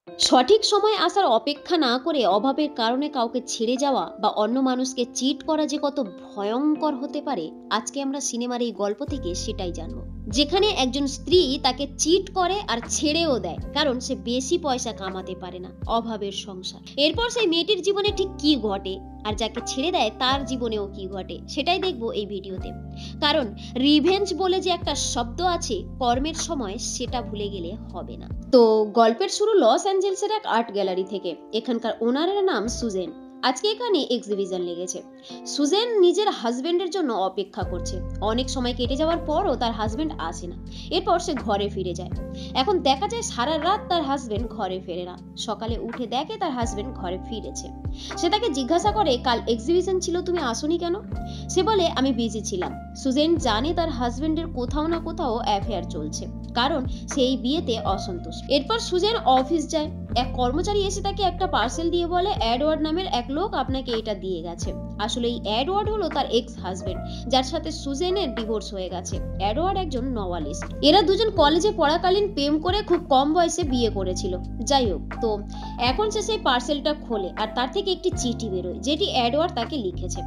সঠিক সময়ে আসার অপেক্ষা না করে অভাবের কারণে কাউকে ছেড়ে যাওয়া বা অন্য মানুষকে চিট করা যে কত ভয়ঙ্কর হতে পারে, আজকে আমরা সিনেমার এই গল্প থেকে সেটাই জানবো। যেখানে একজন স্ত্রী তাকে চিট করে আর ছেড়েও দেয় কারণ সে বেশি পয়সা কামাতে পারে না, অভাবের সংসার। এরপর সেই মেয়েটির জীবনে ঠিক কি ঘটে আর যাকে ছেড়ে দেয় তার জীবনেও কি ঘটে সেটাই দেখবো এই ভিডিওতে। কারণ রিভেঞ্জ বলে যে একটা শব্দ আছে কর্মের সময়, সেটা ভুলে গেলে হবে না। তো গল্পের শুরু লস অ্যাঞ্জেলসের এক আর্ট গ্যালারি থেকে। এখানকার ওনারের নাম সুজেন। আজকে এখানে এক্সিবিশন লেগেছে। সুজেন নিজের হাজবেন্ডের জন্য অপেক্ষা করছে। অনেক সময় কেটে যাওয়ার পরও তার হাজবেন্ড আসে না। এরপর সে ঘরে ফিরে যায়। এখন দেখা যায় সারা রাত তার হাজবেন্ড ঘরে ফেরে না। সকালে উঠে দেখে তার হাজবেন্ড ঘরে ফিরেছে। সে তাকে জিজ্ঞাসা করে, কাল এক্সিবিশন ছিল, তুমি আসোনি কেন? সে বলে, আমি বিজি ছিলাম। সুজেন জানে তার হাজবেন্ডের কোথাও না কোথাও অ্যাফেয়ার চলছে, কারণ সেই বিয়েতে অসন্তুষ্ট। এরপর সুজেন অফিস যায়। এক কর্মচারী এসে তাকে একটা পার্সেল দিয়ে বলে, এডওয়ার্ড নামের এক লোক আপনাকে এটা দিয়ে গেছে। আসলে এই এডওয়ার্ড হলো তার এক্স হাজবেন্ড, যার সাথে সুজেনের ডিভোর্স হয়ে গেছে। এডওয়ার্ড একজন নওয়ালিস্ট। এরা দুজন কলেজে পড়াকালীন প্রেম করে খুব কম বয়সে বিয়ে করেছিল। যাই হোক, তো এখন সে সেই পার্সেলটা খোলে আর তার থেকে একটি চিঠি বেরোয়, যেটি এডওয়ার্ড তাকে লিখেছে।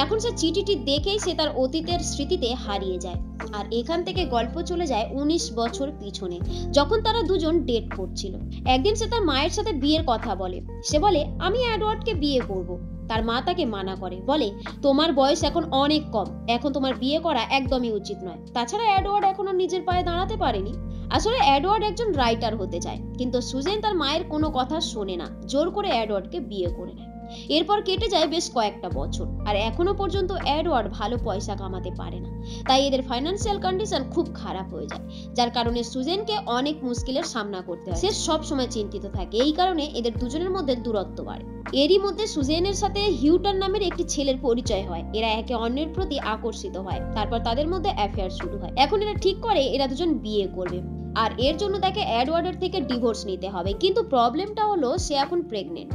এখন সে চিঠিটি দেখেই সে তার অতীতের স্মৃতিতে হারিয়ে যায়। আর এখান থেকে গল্প চলে যায় 19 বছর পিছনে, যখন তারা দুজন ডেট করছিল। একদিন সে তার মায়ের সাথে বিয়ের কথা বলে। সে বলে, আমি এডওয়ার্ডকে বিয়ে করব। তার মা তাকে মানা করে, বলে, তোমার বয়স এখন অনেক কম, এখন তোমার বিয়ে করা একদমই উচিত নয়। তাছাড়া এডওয়ার্ড এখনো নিজের পায়ে দাঁড়াতে পারেনি। আসলে এডওয়ার্ড একজন রাইটার হতে চায়, কিন্তু সুজেন তার মায়ের কোনো কথা শোনে না, জোর করে এডওয়ার্ডকে বিয়ে করে নেয়। এরপর কেটে যায় বেশ কয়েকটা বছর, আর এখনো পর্যন্ত এডওয়ার্ড ভালো পয়সা কামাতে পারে না। তাই এদের ফাইন্যান্সিয়াল কন্ডিশন খুব খারাপ হয়ে যায়, যার কারণে সুজেনকে অনেক মুশকিলের সামনা করতে হয়। সে সব সময় চিন্তিত থাকে। এই কারণে এদের দুজনের মধ্যে দূরত্ব বাড়ে। এরই মধ্যে সুজেনের সাথে হিউটন নামের একটি ছেলের পরিচয় হয়। এরা একে অন্যের প্রতি আকর্ষিত হয়। তারপর তাদের মধ্যে অ্যাফেয়ার শুরু হয়। এখন এরা ঠিক করে এরা দুজন বিয়ে করবে, আর এর জন্য তাকে এডওয়ার্ডের থেকে ডিভোর্স নিতে হবে। কিন্তু প্রবলেমটা হলো সে এখন প্রেগনেন্ট,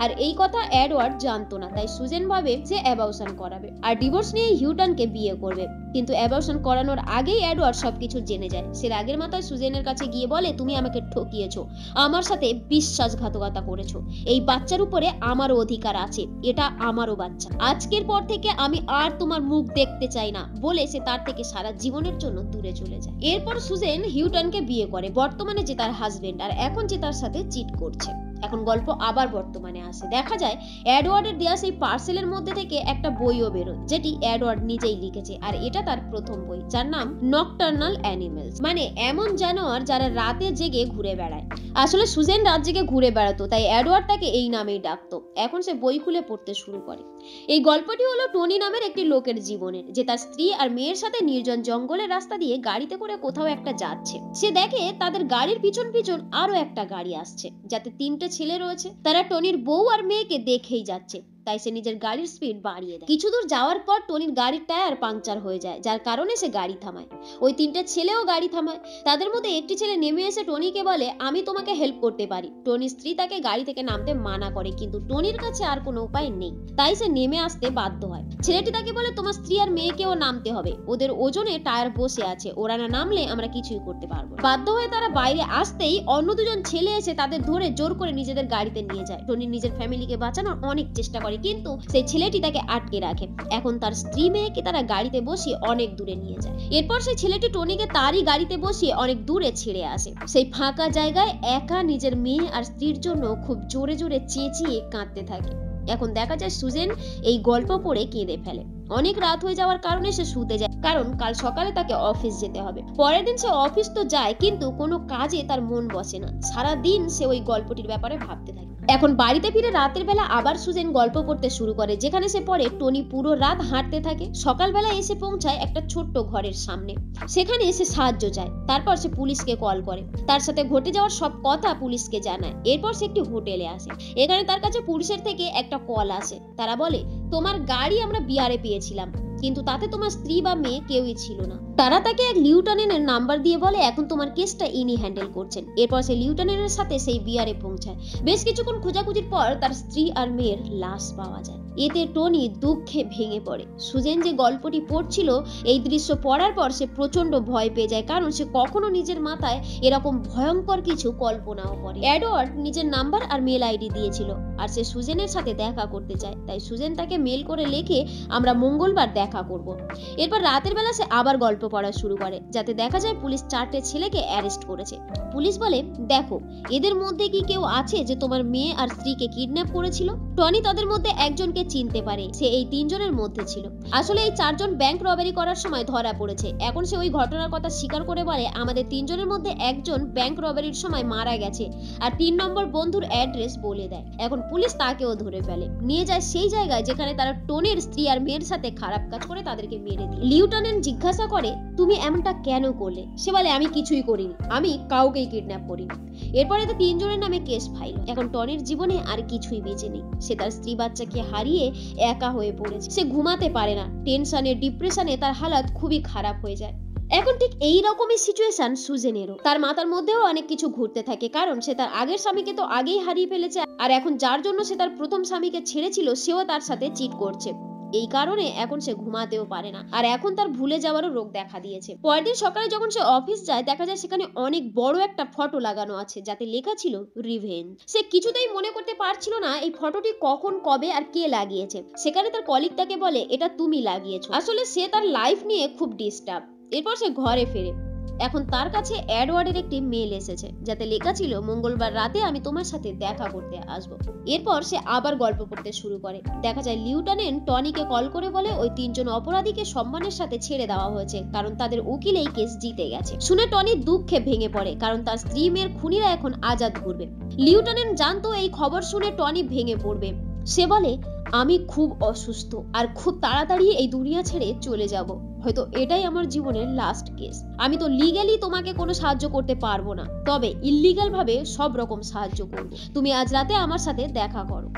আর এই কথা এডওয়ার্ড জানতো না। তাই সুজেন ভাবে সে অ্যাবর্শন করাবে আর ডিভোর্স নিয়ে হিউটনকে বিয়ে করবে। কিন্তু অ্যাবর্শন করানোর আগেই এডওয়ার্ড সবকিছু জেনে যায়। সে রাগের মাথায় সুজেনের কাছে গিয়ে বলে, তুমি আমাকে ঠকিয়েছো, আমার সাথে বিশ্বাসঘাতকতা করেছো। এই বাচ্চার উপরে আমারও অধিকার আছে, এটা আমারও বাচ্চা। আজকের পর থেকে আমি আর তোমার মুখ দেখতে চাই না বলে সে তার থেকে সারা জীবনের জন্য দূরে চলে যায়। এরপর সুজেন হিউটনকে বিয়ে করে, বর্তমানে যে তার হাজবেন্ড, আর এখন যে তার সাথে চিট করছে। এখন গল্প আবার বর্তমানে আসে। দেখা যায় এডওয়ার্ডের দেয়া সেই পার্সেলের মধ্যে থেকে একটা বইও বেরোয়, যেটি এডওয়ার্ড নিজেই লিখেছে। আর এটা তার প্রথম বই, যার নাম নকটার্নাল অ্যানিমেলস, মানে এমন জানোয়ার যারা রাতে জেগে ঘুরে বেড়ায়। আসলে সুজেন রাত জেগে ঘুরে বেড়াতো, তাই এডওয়ার্ড তাকে এই নামেই ডাকতো। এখন সে বই খুলে পড়তে শুরু করে। এই গল্পটি হলো টনি নামের একটি লোকের জীবনের, যে তার স্ত্রী আর মেয়ের সাথে নির্জন জঙ্গলের রাস্তা দিয়ে গাড়িতে করে কোথাও একটা যাচ্ছে। সে দেখে তাদের গাড়ির পিছন পিছন আরো একটা গাড়ি আসছে, যাতে 3টে ছেলে রয়েছে। তারা টনির বউ আর মেয়েকে দেখেই যাচ্ছে, তাই সে নিজের গাড়ির স্পিড বাড়িয়ে দেয়। কিছু দূর যাওয়ার পর টনির গাড়ির টায়ার পাংচার হয়ে যায়, যার কারণে সে গাড়ি থামায়। ওই 3টে ছেলেও গাড়ি থামায়। তাদের মধ্যে একটি ছেলে নেমে এসে টনিকে বলে, আমি তোমাকে হেল্প করতে পারি। টনির স্ত্রী তাকে গাড়ি থেকে নামতে মানা করে, কিন্তু টনির কাছে আর কোনো উপায় নেই, তাই সে নেমে আসতে বাধ্য হয়। ছেলেটি তাকে বলে, তোমার স্ত্রী আর মেয়েকেও নামতে হবে, ওদের ওজনে টায়ার বসে আছে, ওরা না নামলে আমরা কিছুই করতে পারবো। বাধ্য হয়ে তারা বাইরে আসতেই অন্য দুজন ছেলে এসে তাদের ধরে জোর করে নিজেদের গাড়িতে নিয়ে যায়। টনি নিজের ফ্যামিলিকে বাঁচানোর অনেক চেষ্টা করে, কিন্তু সেই ছেলেটি তাকে আটকে রাখে। এখন তার স্ত্রী মেয়েকে তারা গাড়িতে বসিয়ে অনেক দূরে নিয়ে যায়। এরপর সেই ছেলেটি টনিকে তারই গাড়িতে বসিয়ে অনেক দূরে ছেড়ে আসে। সেই ফাঁকা জায়গায় একা নিজের মেয়ে আর স্ত্রীর জন্য খুব জোরে জোরে চেঁচিয়ে কাঁদতে থাকে। এখন দেখা যায় সুজেন এই গল্প পড়ে কেঁদে ফেলে। অনেক রাত হয়ে যাওয়ার কারণে সে শুতে যায়, কারণ কাল সকালে তাকে অফিস যেতে হবে। পরের দিন সে অফিস তো যায়, কিন্তু কোনো কাজে তার মন বসে না। সারা দিন সে ওই গল্পটির ব্যাপারে ভাবতে থাকে। এখন বাড়িতে ফিরে রাতের বেলা আবার সুজেন গল্প পড়তে শুরু করে, যেখানে সে পড়ে টনি পুরো রাত হাঁটতে থাকে। সকালবেলা এসে পৌঁছায় একটা ছোট্ট ঘরের সামনে। সেখানে এসে সাহায্য চায়। তারপর সে পুলিশকে কল করে, তার সাথে ঘটে যাওয়ার সব কথা পুলিশকে জানায়। এরপর সে একটি হোটেলে আসে। এখানে তার কাছে পুলিশের থেকে একটা কল আসে। তারা বলে, তোমার গাড়ি আমরা বিয়ারে পেয়েছিলাম, কিন্তু তাতে তোমার স্ত্রী বা মেয়ে কেউই ছিল না। তারা তাকে এক লিউটেন্যান্টের নাম্বার দিয়ে বলে, এখন তোমার কেসটা ইনি হ্যান্ডেল করছেন। এরপর সে লিউটেন্যান্টের সাথে সেই বিয়ারে পৌঁছায়। বেশ কিছুক্ষণ খোঁজাখুঁজির পর তার স্ত্রী আর মেয়ের লাশ পাওয়া যায়। এতে টনি দুঃখে ভেঙে পড়ে। সুজেন যে গল্পটি পড়ছিল এই দৃশ্য পড়ার পর সে প্রচন্ড ভয় পেয়ে যায়, কারণ সে কখনো নিজের মাথায় এরকম ভয়ঙ্কর কিছু কল্পনাও করে। এডওয়ার্ড নিজের নাম্বার আর মেল আইডি দিয়েছিল আর সে সুজেনের সাথে দেখা করতে চায়, তাই সুজেন তাকে মেল করে লেখে আমরা মঙ্গলবার দেখা করব। এরপর রাতের বেলা সে আবার গল্প পড়া শুরু করে, যাতে দেখা যায় পুলিশ 4টে ছেলেকে অ্যারেস্ট করেছে। পুলিশ বলে, দেখো এদের মধ্যে কি কেউ আছে যে তোমার মেয়ে আর স্ত্রীকে কিডন্যাপ করেছিল? টনি তাদের মধ্যে একজনকে চিনতে পারে, সে এই 3 জনের মধ্যে ছিল। আসলে এই 4 জন ব্যাংক রবারি করার সময় ধরা পড়েছে। এখন সে ওই ঘটনার কথা স্বীকার করে বলে আমাদের 3 জনের মধ্যে একজন ব্যাংক রবারির সময় মারা গেছে আর 3 নম্বর বন্ধুর অ্যাড্রেস বলে দেয়। এখন পুলিশ তাকেও ধরে ফেলে, নিয়ে যায় সেই জায়গায় যেখানে তারা টনির স্ত্রী আর মেয়ের সাথে খারাপ কাজ করে তাদেরকে মেরে দিয়ে। লিউটেন্যান্ট জিজ্ঞাসা করে, তুমি এমনটা কেন করলে? সে বলে, আমি কিছুই করিনি, আমি কাউকেই কিডন্যাপ করিনি। এরপরে তো 3 জনের নামে কেস ফাইল। এখন টনির জীবনে আর কিছুই বেঁচে নেই। সে তার স্ত্রী বাচ্চাকে হারিয়ে একা হয়ে পড়েছে। সে ঘুমাতে পারে না, টেনশনে ডিপ্রেশনে তার হালাত খুবই খারাপ হয়ে যায়। এখন ঠিক এই রকমই সিচুয়েশন সুজেনেরও। তার মাথার মধ্যেও অনেক কিছু ঘুরতে থাকে, কারণ সে তার আগের স্বামীকে তো আগেই হারিয়ে ফেলেছে, আর এখন যার জন্য সে তার প্রথম স্বামীকে ছেড়েছিল সেও তার সাথে চিট করছে। এই কারণে এখন সে ঘুমাতেও পারে না, আর এখন তার ভুলে যাওয়ারও রোগ দেখা দিয়েছে। পরের দিন সকালে যখন সে অফিস যায়, দেখা যায় সেখানে অনেক বড় একটা ফটো লাগানো আছে যাতে লেখা ছিল রিভেঞ্জ। সে কিছুতেই মনে করতে পারছিল না এই ফটোটি কখন, কবে আর কে লাগিয়েছে। সেখানে তার কলিগ তাকে বলে, এটা তুমি লাগিয়েছো। আসলে সে তার লাইফ নিয়ে খুব ডিস্টার্ব। এরপর সে ঘরে ফেরে। এখন তার কাছে এডওয়ার্ডের একটি মেল এসেছে যাতে লেখা ছিল মঙ্গলবার রাতে আমি তোমার সাথে দেখা করতে আসবো। এরপর সে আবার গল্প পড়তে শুরু করে। দেখা যায় লিউটেন্যান্ট টনিকে কল করে বলে ওই 3 জন অপরাধীকে সম্মানের সাথে ছেড়ে দেওয়া হয়েছে, কারণ তাদের উকিল এই কেস জিতে গেছে। শুনে টনি দুঃখে ভেঙে পড়ে, কারণ তার স্ত্রী মেয়ের খুনিরা এখন আজাদ ঘুরবে। লিউটেন্যান্ট জানতো এই খবর শুনে টনি ভেঙে পড়বে। সে বলে, আমি খুব অসুস্থ আর খুব তাড়াতাড়ি এই দুনিয়া ছেড়ে চলে যাব। হয়তো এটাই আমার জীবনের লাস্ট কেস। আমি তো লিগ্যালি তোমাকে কোনো সাহায্য করতে পারবো না, তবে ইল্লিগাল ভাবে সব রকম সাহায্য করব। তুমি আজ রাতে আমার সাথে দেখা করো।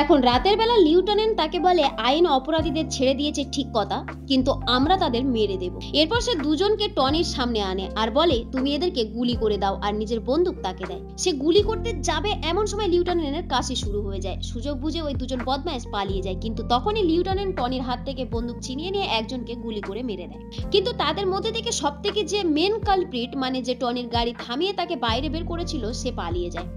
এখন রাতের বেলা লিউটেন্যান্ট তাকে বলে আইন অপরাধীদের ছেড়ে দিয়েছে ঠিক কথা, কিন্তু আমরা তাদের মেরে দেব। এরপর সে 2 জনকে টনির সামনে আনে আর বলে তুমি এদেরকে গুলি করে দাও, আর নিজের বন্দুক তাকে দেয়। সে গুলি করতে যাবে, এমন সময় লিউটেন্যান্টের কাশি শুরু হয়ে যায়। সুযোগ বুঝে ওই 2 জন বদমাইশ পালিয়ে যায়, কিন্তু তখনই লিউটেন্যান্ট টনির হাত থেকে বন্দুক ছিনিয়ে নিয়ে একজনকে গুলি করে মেরে দেয়। কিন্তু তাদের মধ্যে থেকে সবথেকে যে মেন কালপ্রিট, মানে যে টনির গাড়ি থামিয়ে তাকে বাইরে বের করেছিল, সে পালিয়ে যায়।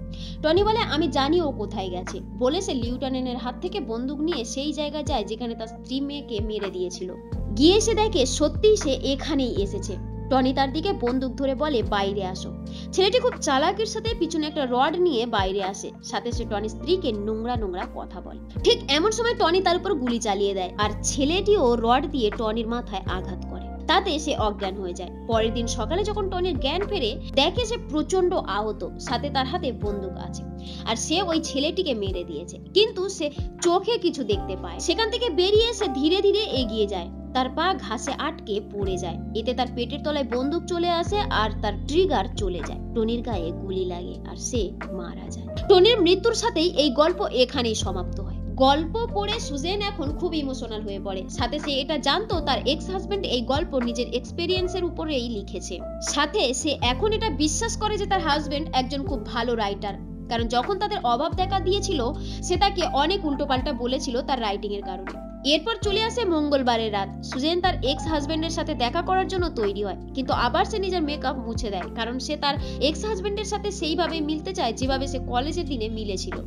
টনি বলে আমি জানি ও কোথায় গেছে, বলে সে লিউটেন্যান্টের হাত থেকে বন্দুক নিয়ে সেই জায়গায় যায় যেখানে তার স্ত্রী মেয়েকে মেরে দিয়েছিল। গিয়ে সে দেখে সত্যিই সে এখানেই এসেছে। টনি তার দিকে বন্দুক ধরে বলে বাইরে আসো। ছেলেটি খুব চালাকির সাথে পিছনে একটা রড নিয়ে বাইরে আসে, সাথে সে টনির স্ত্রীকে নোংরা নোংরা কথা বলে। ঠিক এমন সময় টনি তার উপর গুলি চালিয়ে দেয়, আর ছেলেটিও রড দিয়ে টনির মাথায় আঘাত করে, তাতে সে অজ্ঞান হয়ে যায়। পরের দিন সকালে যখন টনির জ্ঞান ফেরে, দেখে সে প্রচন্ড আহত, সাথে তার হাতে বন্দুক আছে, আর সে ওই ছেলেটিকে মেরে দিয়েছে। কিন্তু সে চোখে কিছু দেখতে পায়। সেখান থেকে বেরিয়ে সে ধীরে ধীরে এগিয়ে যায়। তার পা ঘাসে আটকে পড়ে যায়, এতে তার পেটের তলায় বন্দুক চলে আসে আর তার ট্রিগার চলে যায়। টনির গায়ে গুলি লাগে আর সে মারা যায়। টনির মৃত্যুর সাথেই এই গল্প এখানেই সমাপ্ত হয়। গল্প পড়ে সুজেন এখন খুব ইমোশনাল হয়ে পড়ে। সাথে সে এটা জানতো তার এক্স হাজবেন্ড এই গল্প নিজের এক্সপেরিয়েন্সের উপরেই লিখেছে। সাথে সে এখন এটা বিশ্বাস করে যে তার হাজবেন্ড একজন খুব ভালো রাইটার, কারণ যখন তাদের অভাব দেখা দিয়েছিল সে তাকে অনেক উল্টোপাল্টা বলেছিল তার রাইটিং এর কারণে। এরপর চলে আসে মঙ্গলবারের রাত। সুজেন তার এক্স হাজবেন্ডের সাথে দেখা করার জন্য তৈরি হয়, কিন্তু আবার সে নিজের মেকআপ মুছে দেয়, কারণ সে তার এক্স হাজবেন্ডের সাথে সেইভাবে মিলতে চায় যেভাবে সে কলেজের দিনে মিলেছিল।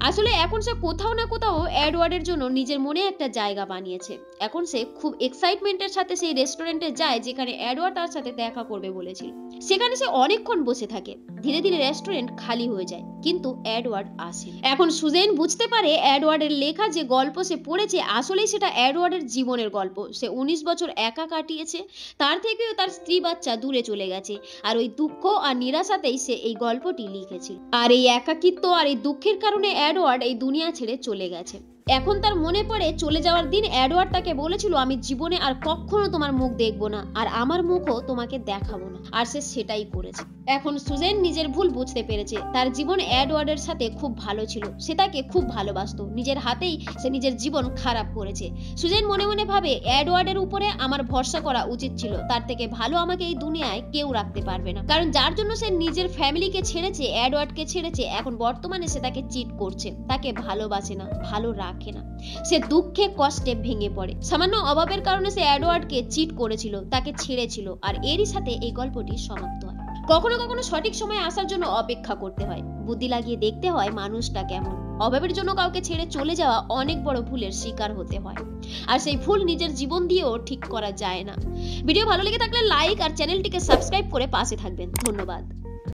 আসলে এখন সে কোথাও না কোথাও এডওয়ার্ডের জন্য নিজের মনে একটা জায়গা বানিয়েছে। এখন সে খুব এক্সাইটমেন্টের সাথে সেই রেস্টুরেন্টে যায় যেখানে এডওয়ার্ড তার সাথে দেখা করবে বলেছিল। সেখানে সে অনেকক্ষণ বসে থাকে। ধীরে ধীরে রেস্টুরেন্ট খালি হয়ে যায়, কিন্তু এডওয়ার্ড আসে। এখন সুজেন বুঝতে পারে এডওয়ার্ডের লেখা যে গল্প সে পড়েছে আসলেই সেটা এডওয়ার্ডের জীবনের গল্প। সে 19 বছর একা কাটিয়েছে, তার থেকেও তার স্ত্রী বাচ্চা দূরে চলে গেছে, আর ওই দুঃখ আর নিরাশাতেই সে এই গল্পটি লিখেছিল। আর এই একাকিত্ব আর এই দুঃখের কারণে এডওয়ার্ড এই দুনিয়া ছেড়ে চলে গেছে। এখন তার মনে পড়ে চলে যাওয়ার দিন এডওয়ার্ড তাকে বলেছিল আমি জীবনে আর কখনো তোমার মুখ দেখবো না, আর আমার মুখও তোমাকে দেখাবো না, আর সে সেটাই করেছে। এখন সুজেন নিজের ভুল বুঝতে পেরেছে। তার জীবন এডওয়ার্ডের সাথে খুব ভালো ছিল, সে তাকে খুব ভালোবাসতো, নিজের হাতেই সে নিজের জীবন খারাপ করেছে। সুজেন মনে মনে ভাবে এডওয়ার্ডের উপরে আমার ভরসা করা উচিত ছিল, তার থেকে ভালো আমাকে এই দুনিয়ায় কেউ রাখতে পারবে না, কারণ যার জন্য সে নিজের ফ্যামিলিকে ছেড়েছে, এডওয়ার্ডকে ছেড়েছে, এখন বর্তমানে সে তাকে চিট করছে, তাকে ভালোবাসে না, ভালো রাখে রাখে না, সে দুঃখে কষ্টে ভেঙে পড়ে। সামান্য অভাবের কারণে সে এডওয়ার্ডকে চিট করেছিল, তাকে ছেড়েছিল, আর এরই সাথে এই গল্পটি সমাপ্ত হয়। কখনো কখনো সঠিক সময় আসার জন্য অপেক্ষা করতে হয়, বুদ্ধি লাগিয়ে দেখতে হয় মানুষটা কেমন। অভাবের জন্য কাউকে ছেড়ে চলে যাওয়া অনেক বড় ভুলের শিকার হতে হয়, আর সেই ভুল নিজের জীবন দিয়েও ঠিক করা যায় না। ভিডিও ভালো লেগে থাকলে লাইক আর চ্যানেলটিকে সাবস্ক্রাইব করে পাশে থাকবেন। ধন্যবাদ।